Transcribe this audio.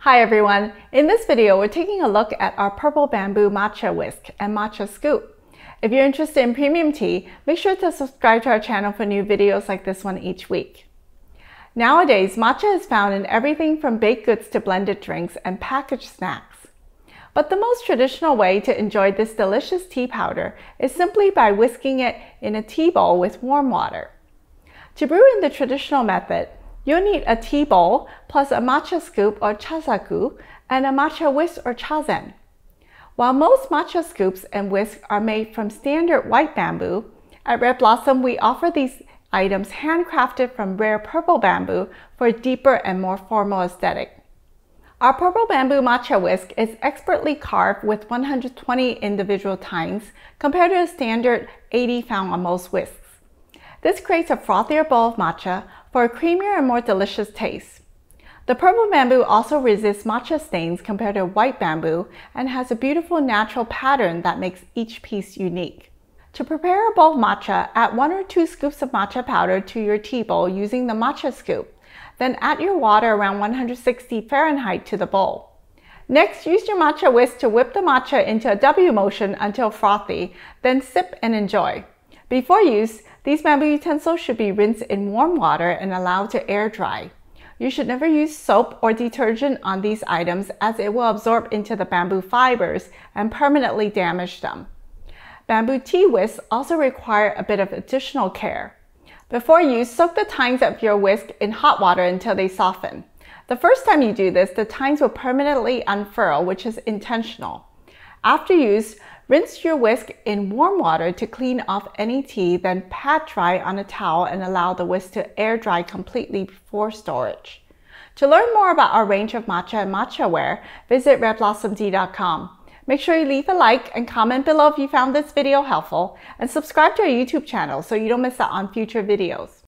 Hi everyone! In this video, we're taking a look at our purple bamboo matcha whisk and matcha scoop. If you're interested in premium tea, make sure to subscribe to our channel for new videos like this one each week. Nowadays, matcha is found in everything from baked goods to blended drinks and packaged snacks. But the most traditional way to enjoy this delicious tea powder is simply by whisking it in a tea bowl with warm water. To brew in the traditional method, you'll need a tea bowl plus a matcha scoop or chasaku and a matcha whisk or chazen. While most matcha scoops and whisks are made from standard white bamboo, at Red Blossom we offer these items handcrafted from rare purple bamboo for a deeper and more formal aesthetic. Our purple bamboo matcha whisk is expertly carved with 120 individual tines compared to a standard 80 found on most whisks. This creates a frothier bowl of matcha for a creamier and more delicious taste. The purple bamboo also resists matcha stains compared to white bamboo and has a beautiful natural pattern that makes each piece unique. To prepare a bowl of matcha, add 1 or 2 scoops of matcha powder to your tea bowl using the matcha scoop. Then add your water around 160 Fahrenheit to the bowl. Next, use your matcha whisk to whip the matcha into a W motion until frothy, then sip and enjoy. Before use, these bamboo utensils should be rinsed in warm water and allowed to air dry. You should never use soap or detergent on these items as it will absorb into the bamboo fibers and permanently damage them. Bamboo tea whisks also require a bit of additional care. Before use, soak the tines of your whisk in hot water until they soften. The first time you do this, the tines will permanently unfurl, which is intentional. After use, rinse your whisk in warm water to clean off any tea, then pat dry on a towel and allow the whisk to air dry completely before storage. To learn more about our range of matcha and matcha ware, visit redblossomtea.com. Make sure you leave a like and comment below if you found this video helpful, and subscribe to our YouTube channel so you don't miss out on future videos.